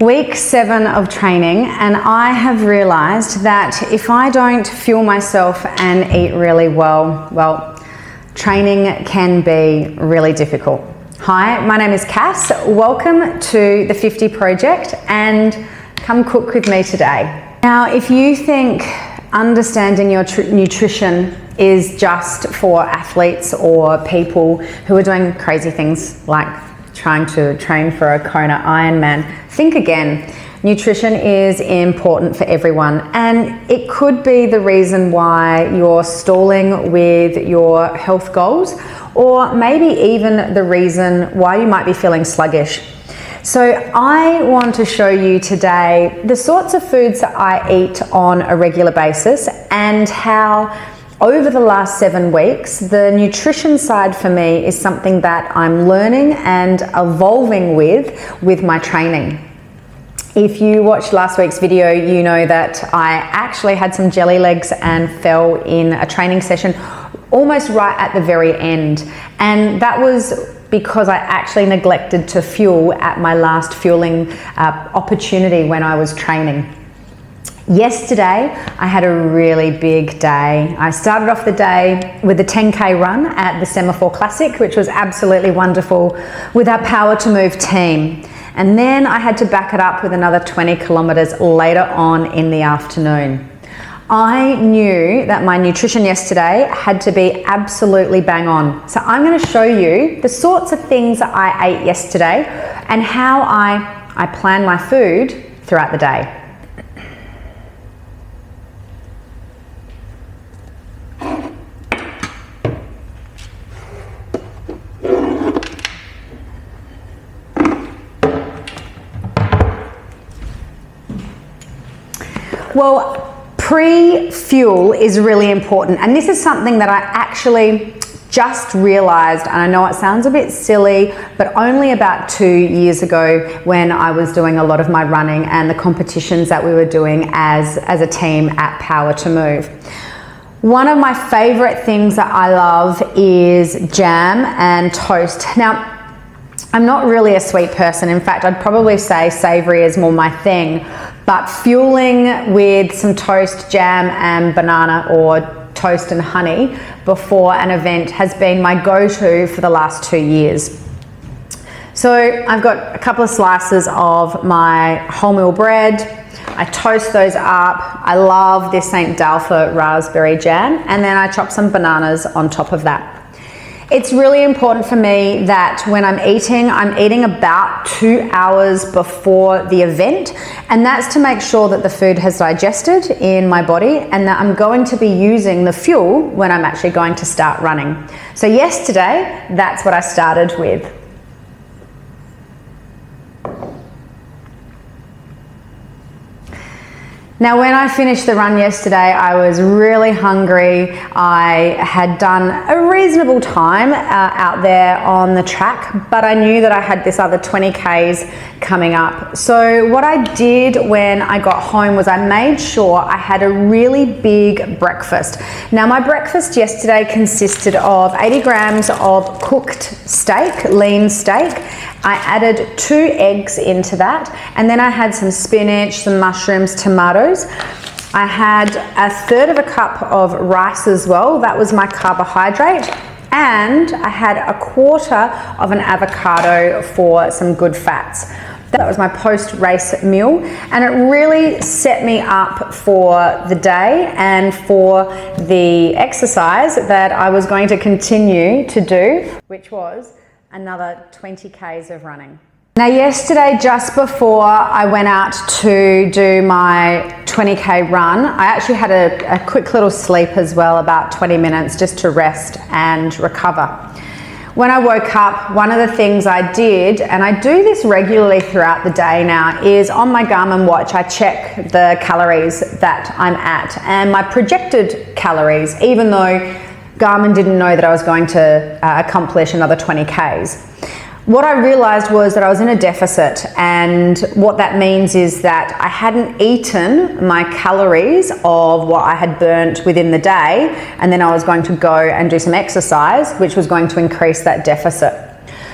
Week 7 of training, and I have realized that if I don't fuel myself and eat really well, training can be really difficult. Hi, my name is Cass. Welcome to the 50 Project, and come cook with me today. Now, if you think understanding your nutrition is just for athletes or people who are doing crazy things like trying to train for a Kona Ironman, think again. Nutrition is important for everyone, and it could be the reason why you're stalling with your health goals, or maybe even the reason why you might be feeling sluggish. So I want to show you today the sorts of foods that I eat on a regular basis and how over the last 7 weeks, the nutrition side for me is something that I'm learning and evolving with my training. If you watched last week's video, you know that I actually had some jelly legs and fell in a training session almost right at the very end. And that was because I actually neglected to fuel at my last fueling opportunity when I was training. Yesterday, I had a really big day. I started off the day with a 10K run at the Semaphore Classic, which was absolutely wonderful with our Power to Move team. And then I had to back it up with another 20 kilometers later on in the afternoon. I knew that my nutrition yesterday had to be absolutely bang on. So I'm going to show you the sorts of things that I ate yesterday and how I plan my food throughout the day. Well, pre-fuel is really important, and this is something that I actually just realized, and I know it sounds a bit silly, but only about 2 years ago when I was doing a lot of my running and the competitions that we were doing as a team at Power to Move. One of my favorite things that I love is jam and toast. Now, I'm not really a sweet person. In fact, I'd probably say savory is more my thing, but fueling with some toast, jam and banana, or toast and honey before an event has been my go-to for the last 2 years. So I've got a couple of slices of my wholemeal bread. I toast those up. I love this St. Dalfa raspberry jam, and then I chop some bananas on top of that. It's really important for me that when I'm eating about 2 hours before the event, and that's to make sure that the food has digested in my body and that I'm going to be using the fuel when I'm actually going to start running. So yesterday, that's what I started with. Now, when I finished the run yesterday, I was really hungry. I had done a reasonable time out there on the track, but I knew that I had this other 20 Ks coming up. So what I did when I got home was I made sure I had a really big breakfast. Now, my breakfast yesterday consisted of 80 grams of cooked steak, lean steak. I added 2 eggs into that, and then I had some spinach, some mushrooms, tomatoes. I had 1/3 of a cup of rice as well. That was my carbohydrate. And I had 1/4 of an avocado for some good fats. That was my post-race meal, and it really set me up for the day and for the exercise that I was going to continue to do, which was another 20 Ks of running. Now, yesterday, just before I went out to do my 20K run, I actually had a quick little sleep as well, about 20 minutes, just to rest and recover. When I woke up, one of the things I did, and I do this regularly throughout the day now, is on my Garmin watch, I check the calories that I'm at and my projected calories, even though Garmin didn't know that I was going to accomplish another 20 Ks. What I realized was that I was in a deficit, and what that means is that I hadn't eaten my calories of what I had burnt within the day, and then I was going to go and do some exercise, which was going to increase that deficit.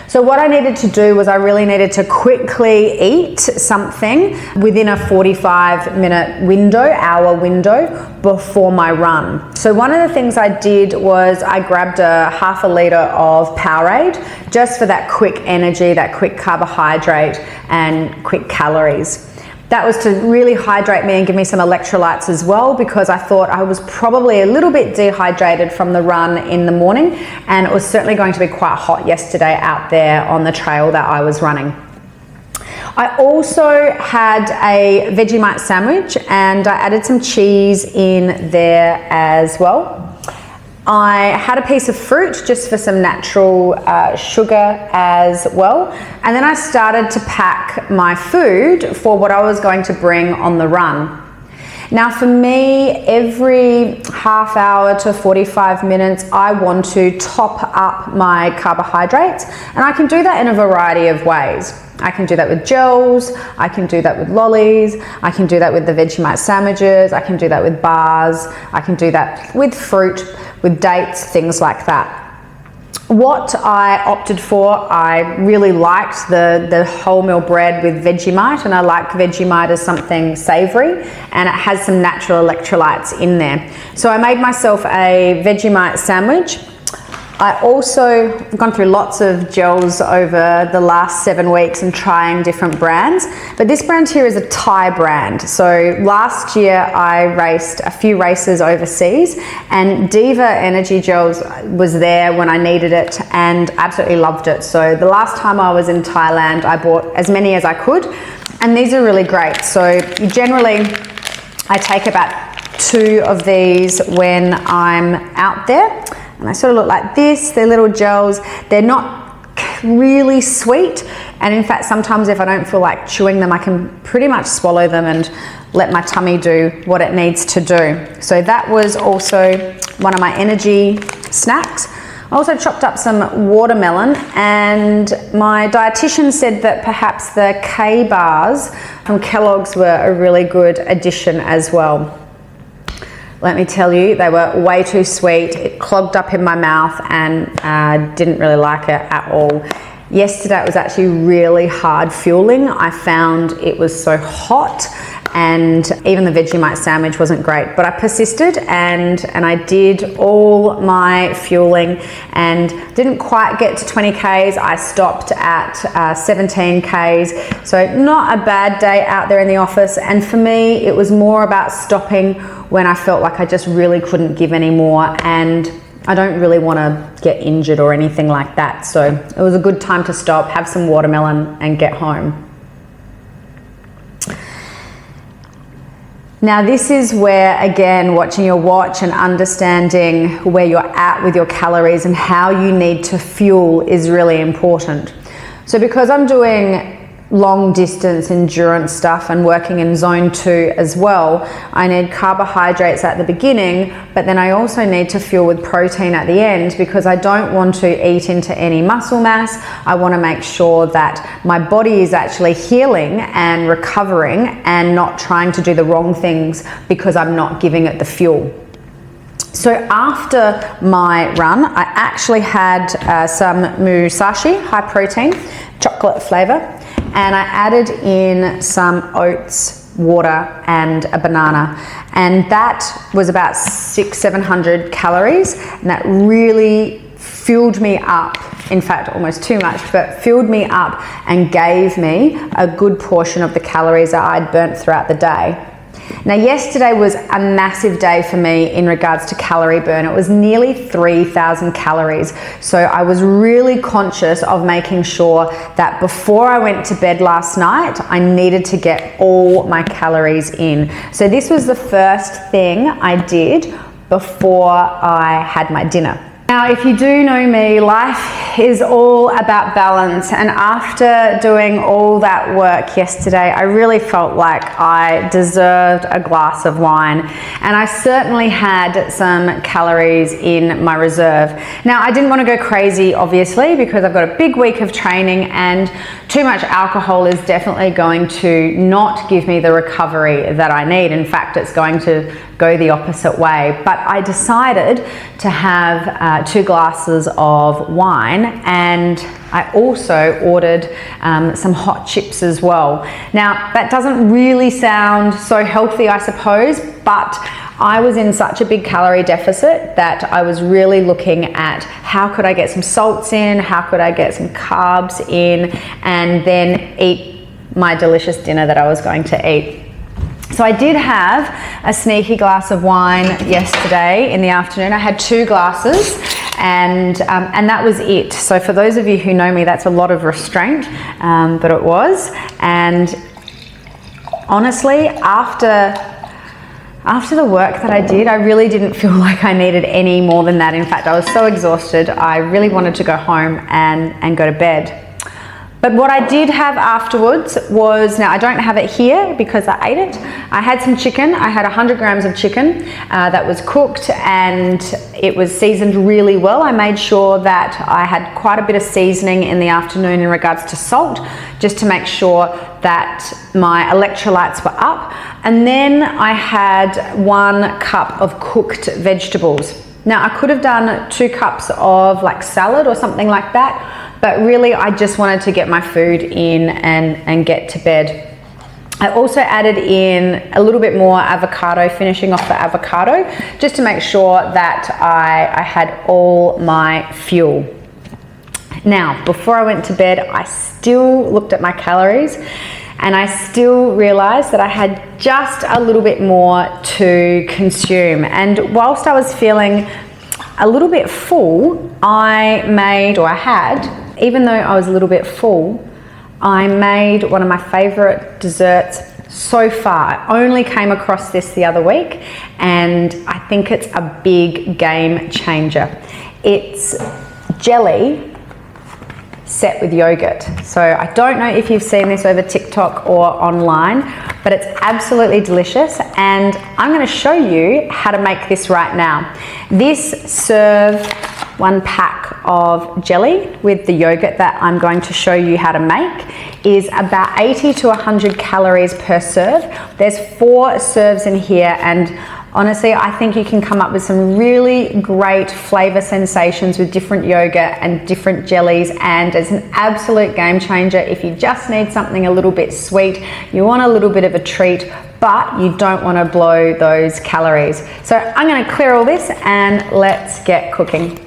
So what I needed to do was I really needed to quickly eat something within a 45-minute window, hour window before my run. So one of the things I did was I grabbed a half a litre of Powerade just for that quick energy, that quick carbohydrate and quick calories. That was to really hydrate me and give me some electrolytes as well, because I thought I was probably a little bit dehydrated from the run in the morning, and it was certainly going to be quite hot yesterday out there on the trail that I was running. I also had a Vegemite sandwich and I added some cheese in there as well. I had a piece of fruit just for some natural sugar as well. And then I started to pack my food for what I was going to bring on the run. Now for me, every half hour to 45 minutes, I want to top up my carbohydrates, and I can do that in a variety of ways. I can do that with gels, I can do that with lollies, I can do that with the Vegemite sandwiches, I can do that with bars, I can do that with fruit, with dates, things like that. What I opted for, I really liked the wholemeal bread with Vegemite, and I like Vegemite as something savory and it has some natural electrolytes in there. So I made myself a Vegemite sandwich. I also have gone through lots of gels over the last 7 weeks and trying different brands, but this brand here is a Thai brand. So last year I raced a few races overseas, and Diva Energy Gels was there when I needed it and absolutely loved it. So the last time I was in Thailand, I bought as many as I could, and these are really great. So generally I take about 2 of these when I'm out there. And they sort of look like this. They're little gels. They're not really sweet. And in fact, sometimes if I don't feel like chewing them, I can pretty much swallow them and let my tummy do what it needs to do. So that was also one of my energy snacks. I also chopped up some watermelon, and my dietitian said that perhaps the K bars from Kellogg's were a really good addition as well. Let me tell you, they were way too sweet. It clogged up in my mouth and I didn't really like it at all. Yesterday it was actually really hard fueling. I found it was so hot, and even the Vegemite sandwich wasn't great, but I persisted and I did all my fueling and didn't quite get to 20 Ks. I stopped at 17 Ks. So not a bad day out there in the office. And for me, it was more about stopping when I felt like I just really couldn't give any more, and I don't really want to get injured or anything like that. So it was a good time to stop, have some watermelon and get home. Now this is where, again, watching your watch and understanding where you're at with your calories and how you need to fuel is really important. So because I'm doing long distance endurance stuff and working in zone 2 as well, I need carbohydrates at the beginning, but then I also need to fuel with protein at the end, because I don't want to eat into any muscle mass. I want to make sure that my body is actually healing and recovering and not trying to do the wrong things because I'm not giving it the fuel. So after my run, I actually had some Musashi high protein chocolate flavor, and I added in some oats, water and a banana, and that was about 600-700 calories, and that really filled me up. In fact, almost too much, but filled me up and gave me a good portion of the calories that I'd burnt throughout the day. Now yesterday was a massive day for me in regards to calorie burn. It was nearly 3,000 calories. So I was really conscious of making sure that before I went to bed last night, I needed to get all my calories in. So this was the first thing I did before I had my dinner. Now, if you do know me, life is all about balance, and after doing all that work yesterday, I really felt like I deserved a glass of wine, and I certainly had some calories in my reserve. Now, I didn't want to go crazy, obviously, because I've got a big week of training, and too much alcohol is definitely going to not give me the recovery that I need. In fact, it's going to go the opposite way. But I decided to have 2 glasses of wine, and I also ordered some hot chips as well. Now, that doesn't really sound so healthy, I suppose, but I was in such a big calorie deficit that I was really looking at how could I get some salts in, how could I get some carbs in, and then eat my delicious dinner that I was going to eat. So I did have a sneaky glass of wine yesterday in the afternoon. I had 2 glasses, and that was it. So for those of you who know me, that's a lot of restraint, but it was. And honestly, after the work that I did, I really didn't feel like I needed any more than that. In fact, I was so exhausted, I really wanted to go home and go to bed. But what I did have afterwards was, now I don't have it here because I ate it. I had some chicken. I had 100 grams of chicken that was cooked, and it was seasoned really well. I made sure that I had quite a bit of seasoning in the afternoon in regards to salt, just to make sure that my electrolytes were up. And then I had 1 cup of cooked vegetables. Now I could have done 2 cups of like salad or something like that, but really I just wanted to get my food in and get to bed. I also added in a little bit more avocado, finishing off the avocado, just to make sure that I had all my fuel. Now, before I went to bed, I still looked at my calories, and I still realized that I had just a little bit more to consume. And whilst I was feeling a little bit full, I had, even though I was a little bit full, I made one of my favorite desserts so far. I only came across this the other week, and I think it's a big game changer. It's jelly set with yogurt. So I don't know if you've seen this over TikTok or online, but it's absolutely delicious, and I'm going to show you how to make this right now. This serve 1 pack of jelly with the yogurt that I'm going to show you how to make is about 80 to 100 calories per serve. There's 4 serves in here, and honestly, I think you can come up with some really great flavor sensations with different yogurt and different jellies, and it's an absolute game changer if you just need something a little bit sweet, you want a little bit of a treat, but you don't want to blow those calories. So I'm going to clear all this and let's get cooking.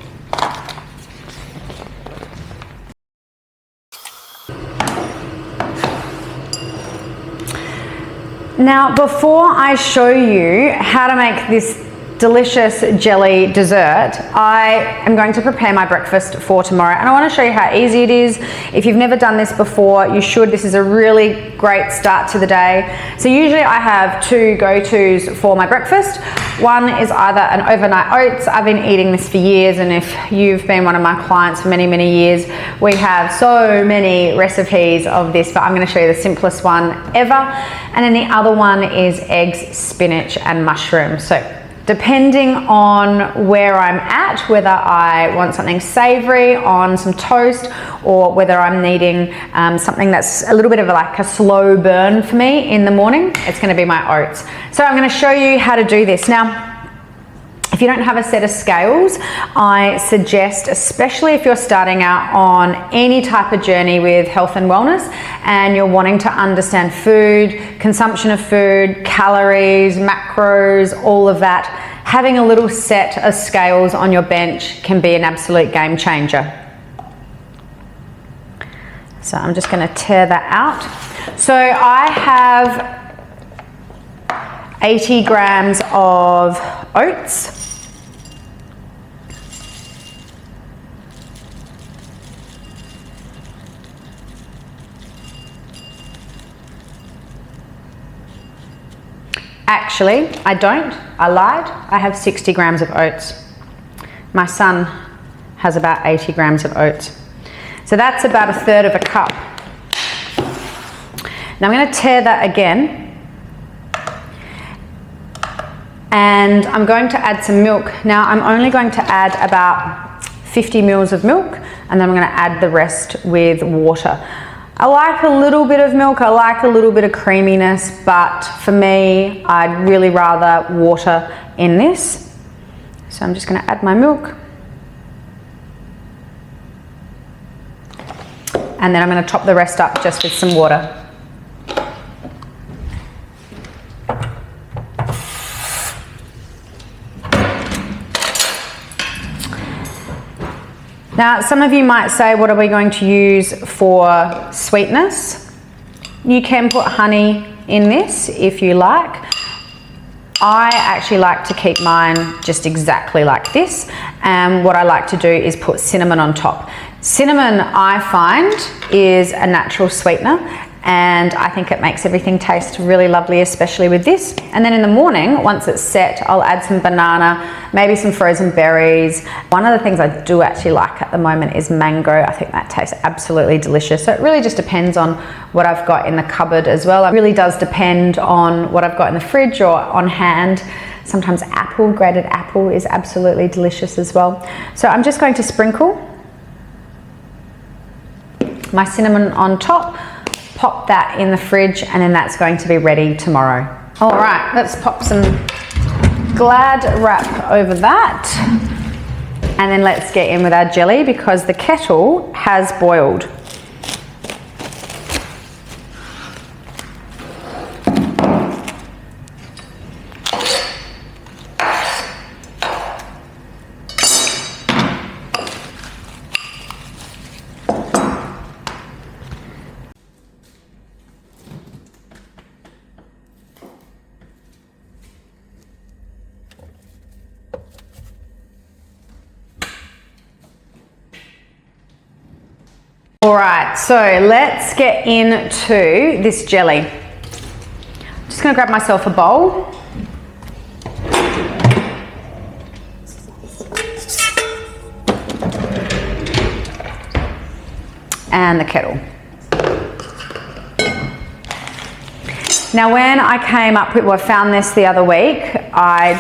Now, before I show you how to make this delicious jelly dessert, I am going to prepare my breakfast for tomorrow, and I want to show you how easy it is. If you've never done this before, you should. This is a really great start to the day. So usually I have 2 go-tos for my breakfast. One is either an overnight oats. I've been eating this for years, and if you've been one of my clients for many, many years, we have so many recipes of this, but I'm going to show you the simplest one ever. And then the other one is eggs, spinach, and mushrooms. So depending on where I'm at, whether I want something savory on some toast, or whether I'm needing something that's a little bit of like a slow burn for me in the morning, it's going to be my oats. So I'm going to show you how to do this. Now, if you don't have a set of scales, I suggest, especially if you're starting out on any type of journey with health and wellness and you're wanting to understand food, consumption of food, calories, macros, all of that, having a little set of scales on your bench can be an absolute game changer. So I'm just going to tear that out. So I have 80 grams of oats. Actually, I don't. I lied. I have 60 grams of oats. My son has about 80 grams of oats. So that's about 1/3 of a cup. Now I'm going to tear that again. And I'm going to add some milk. Now I'm only going to add about 50 mils of milk, and then I'm going to add the rest with water. I like a little bit of milk, I like a little bit of creaminess, but for me, I'd really rather water in this. So I'm just gonna add my milk. And then I'm gonna top the rest up just with some water. Now, some of you might say, what are we going to use for sweetness? You can put honey in this if you like. I actually like to keep mine just exactly like this. And what I like to do is put cinnamon on top. Cinnamon, I find, is a natural sweetener, and I think it makes everything taste really lovely, especially with this. And then in the morning, once it's set, I'll add some banana, maybe some frozen berries. One of the things I do actually like at the moment is mango. I think that tastes absolutely delicious. So it really just depends on what I've got in the cupboard as well. It really does depend on what I've got in the fridge or on hand. Sometimes apple, grated apple is absolutely delicious as well. So I'm just going to sprinkle my cinnamon on top, pop that in the fridge, and then that's going to be ready tomorrow. All right, let's pop some Glad wrap over that. And then let's get in with our jelly because the kettle has boiled. All right, so let's get into this jelly. I'm just gonna grab myself a bowl. And the kettle. Now when I came up with, well, I found this the other week, I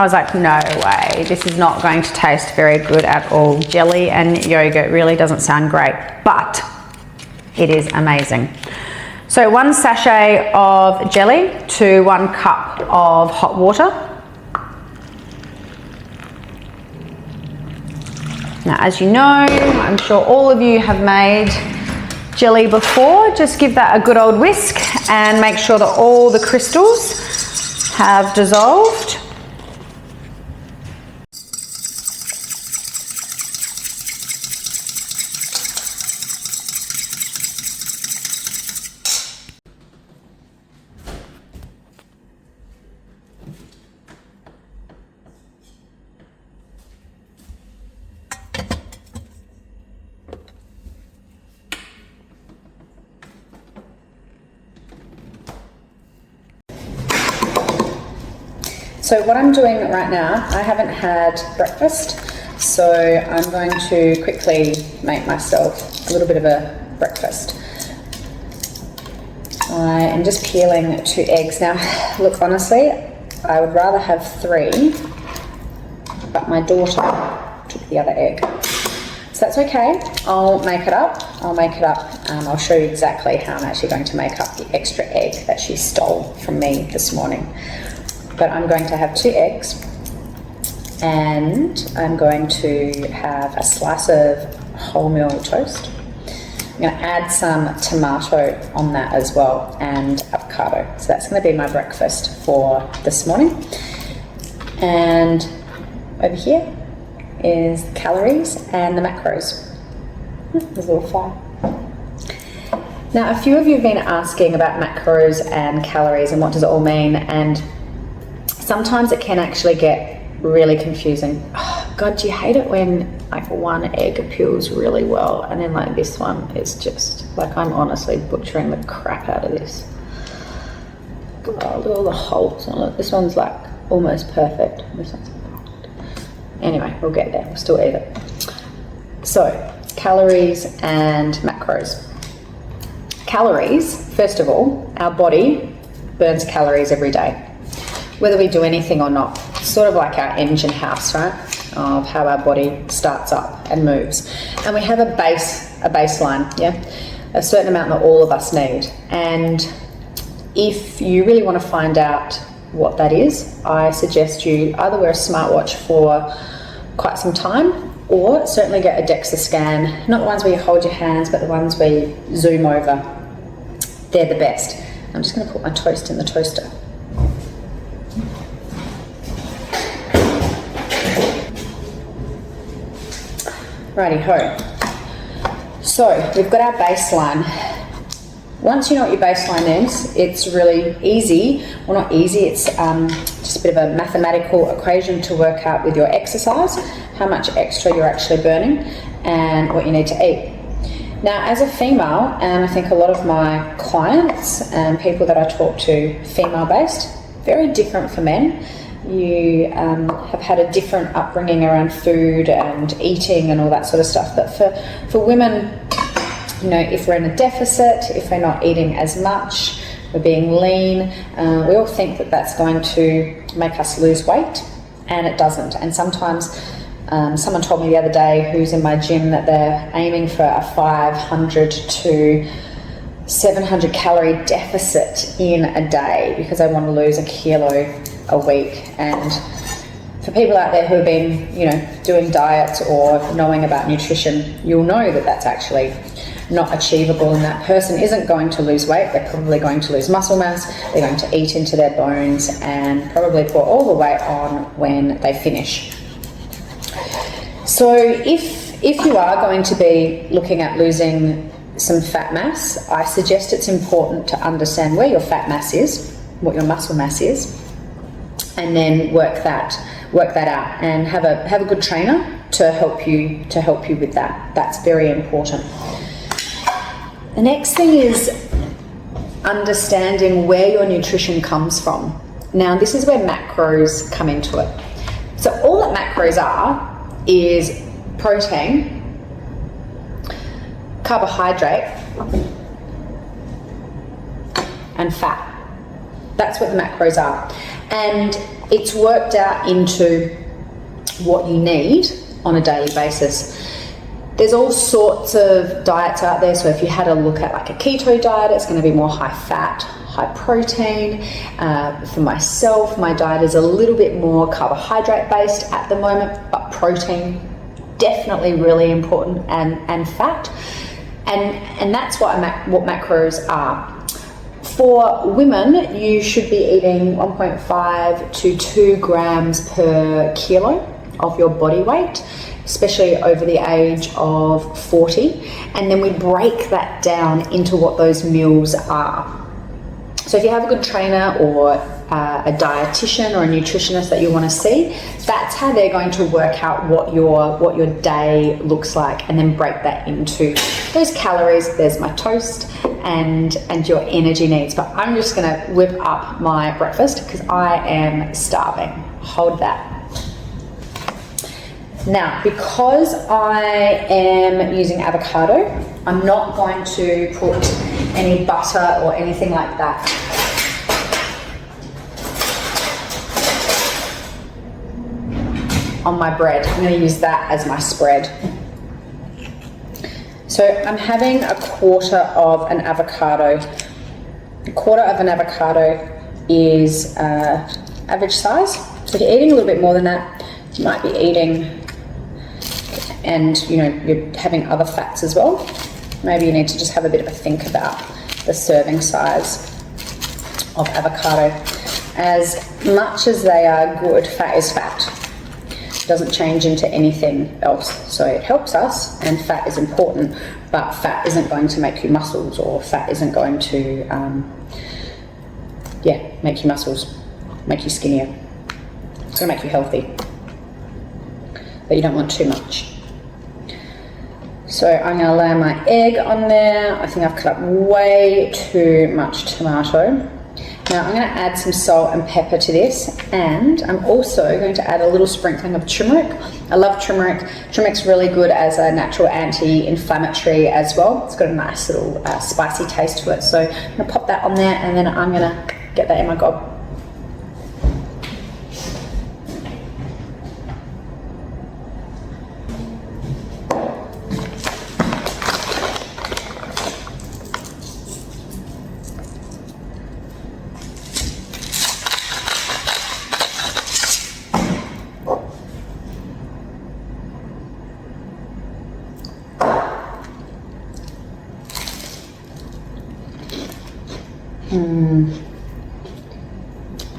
was like, no way, this is not going to taste very good at all. Jelly and yogurt really doesn't sound great, but it is amazing. So 1 sachet of jelly to 1 cup of hot water. Now, as you know, I'm sure all of you have made jelly before. Just give that a good old whisk and make sure that all the crystals have dissolved. So what I'm doing right now, I haven't had breakfast, so I'm going to quickly make myself a little bit of a breakfast. I am just peeling 2 eggs. Now, look, honestly, I would rather have 3, but my daughter took the other egg. So that's okay, I'll make it up. I'll show you exactly how I'm actually going to make up the extra egg that she stole from me this morning. But I'm going to have 2 eggs, and I'm going to have a slice of wholemeal toast. I'm going to add some tomato on that as well, and avocado. So that's going to be my breakfast for this morning. And over here is the calories and the macros. There's a little fire. Now, a few of you have been asking about macros and calories and what does it all mean, and sometimes it can actually get really confusing. Oh, God, do you hate it when like 1 egg peels really well and then like this one is just like, I'm honestly butchering the crap out of this. Oh, look at all the holes. And look, this one's like almost perfect. This one's perfect. Anyway, we'll get there. We'll still eat it. So, calories and macros. Calories, first of all, our body burns calories every day, whether we do anything or not. It's sort of like our engine house, right, of how our body starts up and moves. And we have a baseline, yeah? a certain amount that all of us need. And if you really want to find out what that is, I suggest you either wear a smartwatch for quite some time, or certainly get a DEXA scan, not the ones where you hold your hands, but the ones where you zoom over. They're the best. I'm just going to put my toast in the toaster. Righty ho. So we've got our baseline. Once you know what your baseline is, it's really easy. Well, not easy, it's just a bit of a mathematical equation to work out with your exercise, how much extra you're actually burning and what you need to eat. Now, as a female, and I think a lot of my clients and people that I talk to, female-based, very different for men. You have had a different upbringing around food and eating and all that sort of stuff. But for women, you know, if we're in a deficit, if we're not eating as much, we're being lean, we all think that that's going to make us lose weight, and it doesn't. And sometimes someone told me the other day who's in my gym that they're aiming for a 500 to 700 calorie deficit in a day because they want to lose a kilo a week. And for people out there who have been, you know, doing diets or knowing about nutrition, you'll know that that's actually not achievable, and that person isn't going to lose weight. They're probably going to lose muscle mass, they're going to eat into their bones and probably put all the weight on when they finish. So if you are going to be looking at losing some fat mass, I suggest it's important to understand where your fat mass is, what your muscle mass is, and then work that out, and have a good trainer to help you with that. That's very important. The next thing is understanding where your nutrition comes from. Now, this is where macros come into it. So all that macros are is protein, carbohydrate, and fat. That's what the macros are. And it's worked out into what you need on a daily basis. There's all sorts of diets out there. So if you had a look at like a keto diet, it's going to be more high fat, high protein. For myself, my diet is a little bit more carbohydrate based at the moment, but protein definitely really important, and fat. And that's what macros are. For women, you should be eating 1.5 to 2 grams per kilo of your body weight, especially over the age of 40. And then we break that down into what those meals are. So if you have a good trainer or a dietitian or a nutritionist that you want to see, that's how they're going to work out what your day looks like, and then break that into those calories. There's my toast and your energy needs. But I'm just going to whip up my breakfast because I am starving. Hold that. Now, because I am using avocado, I'm not going to put any butter or anything like that. On my bread. I'm going to use that as my spread. So I'm having a quarter of an avocado. A quarter of an avocado is average size. So if you're eating a little bit more than that, you might be eating, and you know, you're having other fats as well. Maybe you need to just have a bit of a think about the serving size of avocado. As much as they are good, fat is fat. It doesn't change into anything else. So it helps us, and fat is important, but fat isn't going to make you muscles, or fat isn't going to make you muscles, make you skinnier. It's going to make you healthy, but you don't want too much. So I'm going to lay my egg on there. I think I've cut up way too much tomato. Now I'm going to add some salt and pepper to this, and I'm also going to add a little sprinkling of turmeric. I love turmeric. Turmeric's really good as a natural anti-inflammatory as well. It's got a nice little spicy taste to it. So I'm going to pop that on there, and then I'm going to get that in my gob.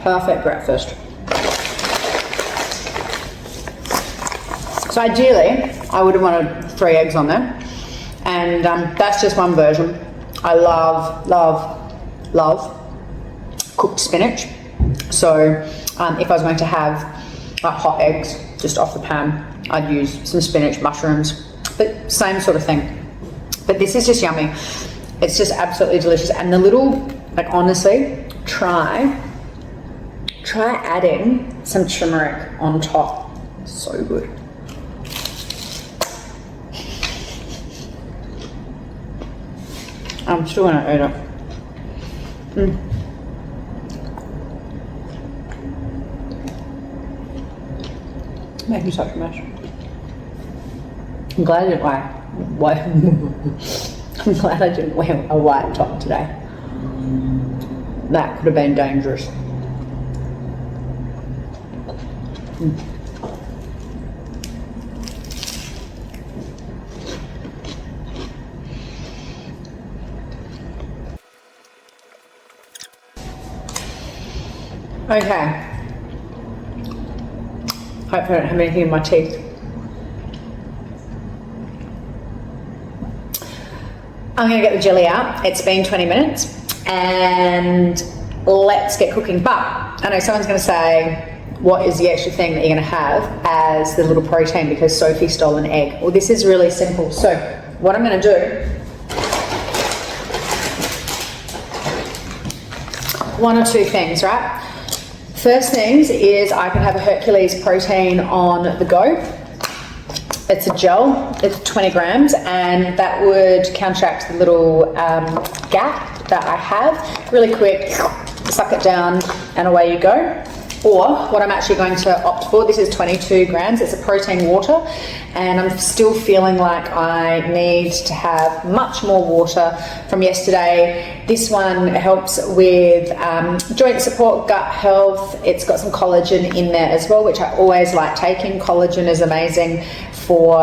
Perfect breakfast. So ideally, I would have wanted 3 eggs on there, and that's just one version. I love cooked spinach. So if I was going to have hot eggs just off the pan, I'd use some spinach, mushrooms, but same sort of thing. But this is just yummy. It's just absolutely delicious. And the little, like, honestly, try adding some turmeric on top. So good. I'm still gonna eat it. Making such a mess. I'm glad I didn't I'm glad I didn't wear a white top today. That could have been dangerous. Okay. Hope I don't have anything in my teeth. I'm gonna get the jelly out. It's been 20 minutes and let's get cooking. But I know someone's gonna say, what is the extra thing that you're gonna have as the little protein because Sophie stole an egg? Well, this is really simple. So what I'm gonna do, one or two things, right? First things is I can have a Hercules protein on the go. It's a gel, it's 20 grams, and that would counteract the little gap that I have. Really quick, suck it down and away you go. Or what I'm actually going to opt for, this is 22 grams, it's a protein water, and I'm still feeling like I need to have much more water from yesterday. This one helps with joint support, gut health. It's got some collagen in there as well, which I always like taking. Collagen is amazing for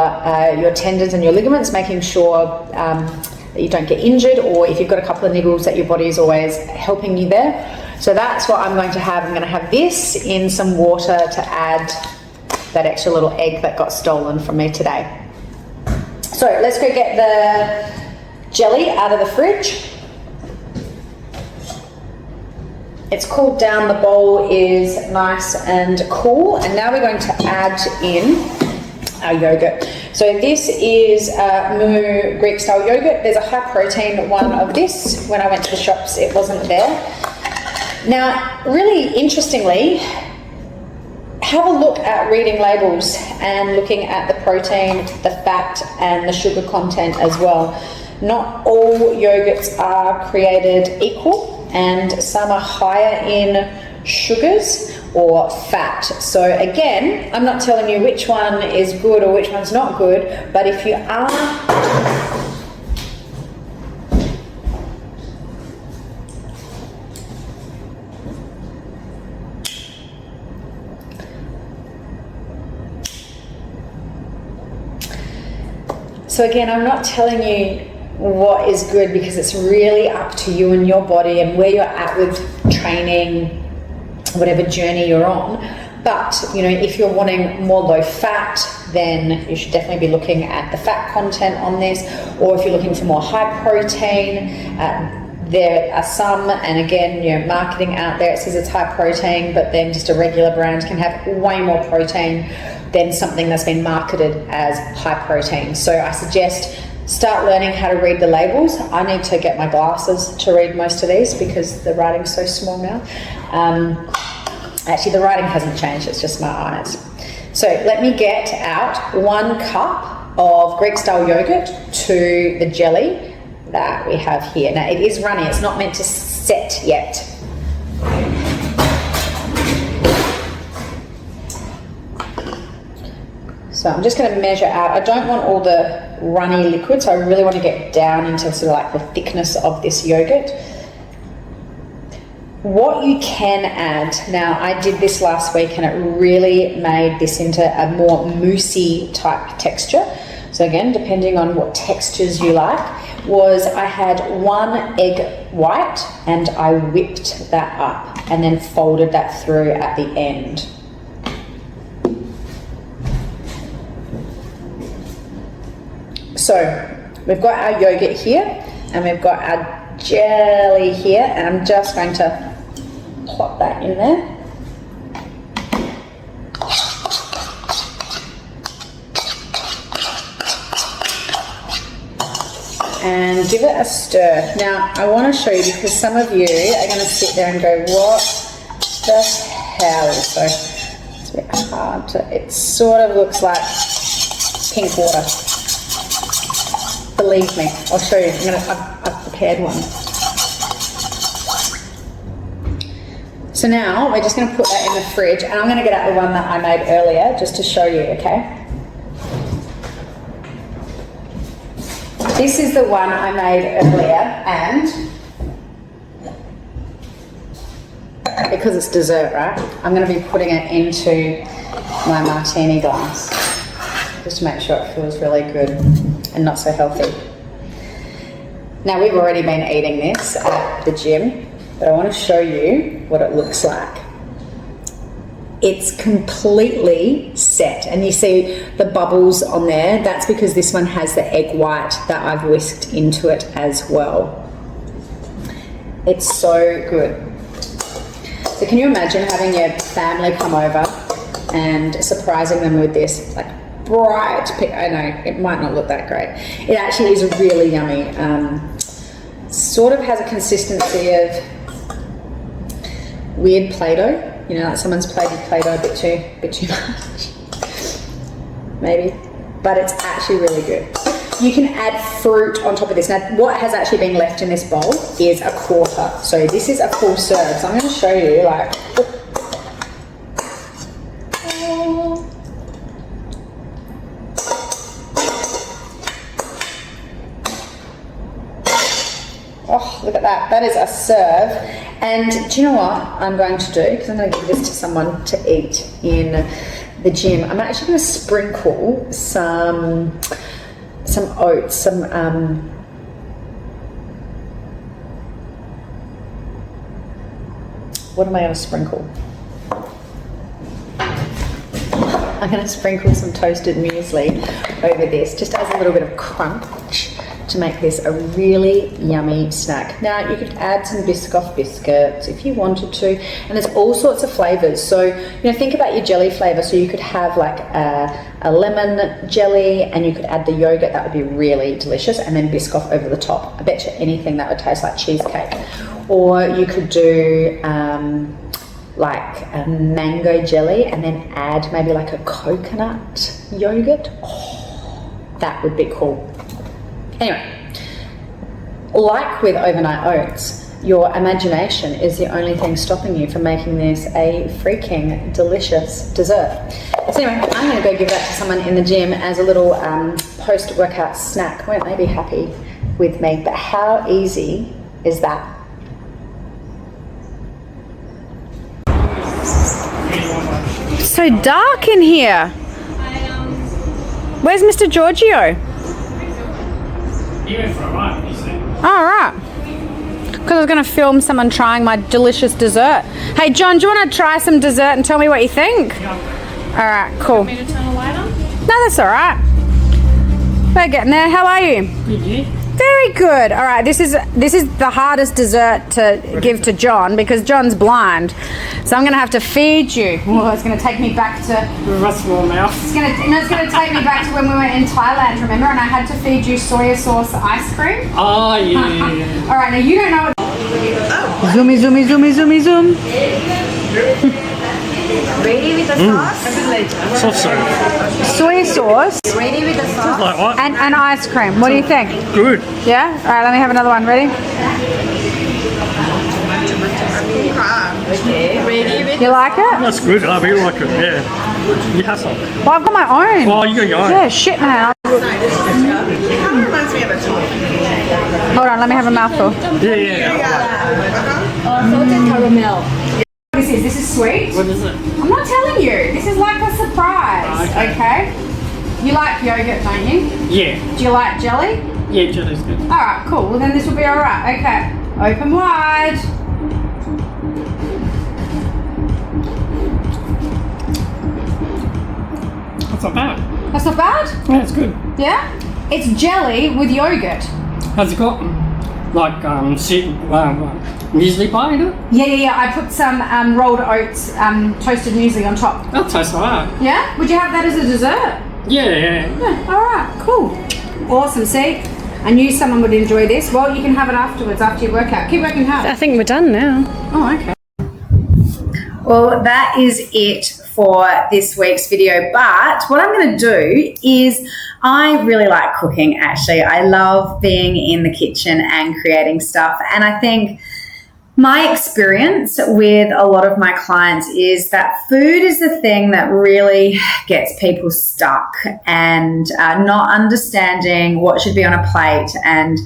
your tendons and your ligaments, making sure that you don't get injured, or if you've got a couple of niggles, that your body is always helping you there. So that's what I'm going to have. I'm going to have this in some water to add that extra little egg that got stolen from me today. So let's go get the jelly out of the fridge. It's cooled down, the bowl is nice and cool, and now we're going to add in our yogurt. So this is Moo Greek style yogurt. There's a high protein one of this. When I went to the shops, it wasn't there. Now, really interestingly, have a look at reading labels and looking at the protein, the fat, and the sugar content as well. Not all yogurts are created equal, and some are higher in sugars or fat. So again, I'm not telling you which one is good or which one's not good, but if you are So again, I'm not telling you what is good because it's really up to you and your body and where you're at with training, whatever journey you're on. But, you know, if you're wanting more low fat, then you should definitely be looking at the fat content on this. Or if you're looking for more high protein, there are some, and again, you know, marketing out there, it says it's high protein, but then just a regular brand can have way more protein than something that's been marketed as high protein. So I suggest start learning how to read the labels. I need to get my glasses to read most of these because the writing's so small now. Actually, the writing hasn't changed, it's just my eyes. So let me get out 1 cup of Greek style yogurt to the jelly that we have here. Now it is runny, it's not meant to set yet. So I'm just going to measure out. I don't want all the runny liquid, so I really want to get down into sort of like the thickness of this yogurt. What you can add, now I did this last week and it really made this into a more moussey type texture. so again, depending on what textures you like, was I had 1 egg white and I whipped that up and then folded that through at the end. So we've got our yogurt here and we've got our jelly here, and I'm just going to plop that in there. And give it a stir. Now, I want to show you because some of you are going to sit there and go, what the hell? So it's a bit hard to, it sort of looks like pink water. Believe me, I'll show you. I've prepared one. So now we're just going to put that in the fridge, and I'm going to get out the one that I made earlier just to show you, okay? This is the one I made earlier, and because it's dessert, right, I'm going to be putting it into my martini glass just to make sure it feels really good and not so healthy. Now, we've already been eating this at the gym, but I want to show you what it looks like. It's completely set, and you see the bubbles on there. That's because this one has the egg white that I've whisked into it as well. It's so good. So can you imagine having your family come over and surprising them with this like bright pink? I know it might not look that great. It actually is really yummy. Sort of has a consistency of weird Play-Doh. You know, like someone's played with Play-Doh a bit too much, maybe, but it's actually really good. You can add fruit on top of this. Now, what has actually been left in this bowl is a quarter. So this is a full serve. So I'm going to show you, like, oh, look at that. That is a serve. And do you know what I'm going to do? Because I'm going to give this to someone to eat in the gym. I'm actually going to sprinkle some oats, what am I going to sprinkle? I'm going to sprinkle some toasted muesli over this, just as a little bit of crunch to make this a really yummy snack. Now, you could add some Biscoff biscuits if you wanted to, and there's all sorts of flavors. So, you know, think about your jelly flavor. So you could have like a lemon jelly, and you could add the yogurt. That would be really delicious, and then Biscoff over the top. I bet you anything that would taste like cheesecake. Or you could do like a mango jelly, and then add maybe like a coconut yogurt. Oh, that would be cool. Anyway, like with overnight oats, your imagination is the only thing stopping you from making this a freaking delicious dessert. So anyway, I'm going to go give that to someone in the gym as a little post-workout snack. Won't they be happy with me? But how easy is that? So dark in here. Where's Mr. Giorgio? He went for a run, you see. All right. Because I was going to film someone trying my delicious dessert. Hey, John, do you want to try some dessert and tell me what you think? Yeah. All right, cool. Want me to turn the light on? No, that's all right. We're getting there. How are you? Did Very good. All right, this is the hardest dessert to give to John because John's blind. So I'm going to have to feed you. Oh, it's going to take me back to... with a small mouth. It's going to take me back to when we were in Thailand, remember? And I had to feed you soya sauce ice cream. Oh, yeah. All right, now you don't know what... Zoomy, zoomy, zoomy, zoomy, zoom. Ready with the sauce? Soft serve. Soy sauce Ready with the sauce? Like what? and ice cream. What do you think? Good. Yeah? All right, let me have another one. Ready? Okay, ready with You like it? That's good. I really like it. Yeah. You have some. Well, I've got my own. Oh, you got your own. Yeah, shit, man. It kind of reminds me of a toy. Hold on, let me have a mouthful. Yeah. Salted caramel. This is sweet. What is it? I'm not telling you. This is like a surprise, okay? You like yogurt, don't you? Yeah. Do you like jelly? Yeah, jelly's good. All right, cool. Well, then this will be all right. Okay, open wide. That's not bad. That's not bad? Yeah, it's good. Yeah? It's jelly with yogurt. How's it got? Like, muesli pie in it? Yeah. I put some rolled oats, toasted muesli on top. That tastes alright. Yeah? Would you have that as a dessert? Yeah. Yeah, all right, cool. Awesome, see? I knew someone would enjoy this. Well, you can have it afterwards, after your workout. Keep working hard. I think we're done now. Oh, okay. Well, that is it for this week's video. But what I'm going to do is I really like cooking, actually. I love being in the kitchen and creating stuff. And I think my experience with a lot of my clients is that food is the thing that really gets people stuck and not understanding what should be on a plate and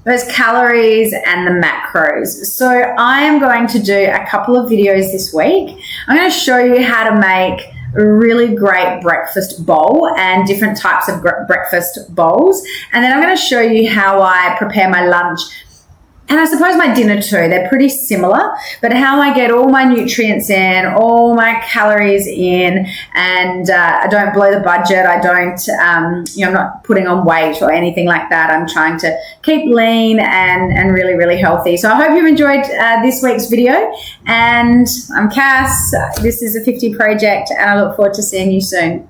those calories and the macros. So I am going to do a couple of videos this week. I'm going to show you how to make a really great breakfast bowl and different types of breakfast bowls. And then I'm going to show you how I prepare my lunch. And I suppose my dinner too, they're pretty similar, but how I get all my nutrients in, all my calories in, and I don't blow the budget. I don't, I'm not putting on weight or anything like that. I'm trying to keep lean and really, really healthy. So I hope you've enjoyed this week's video. And I'm Cass. This is a 50 project, and I look forward to seeing you soon.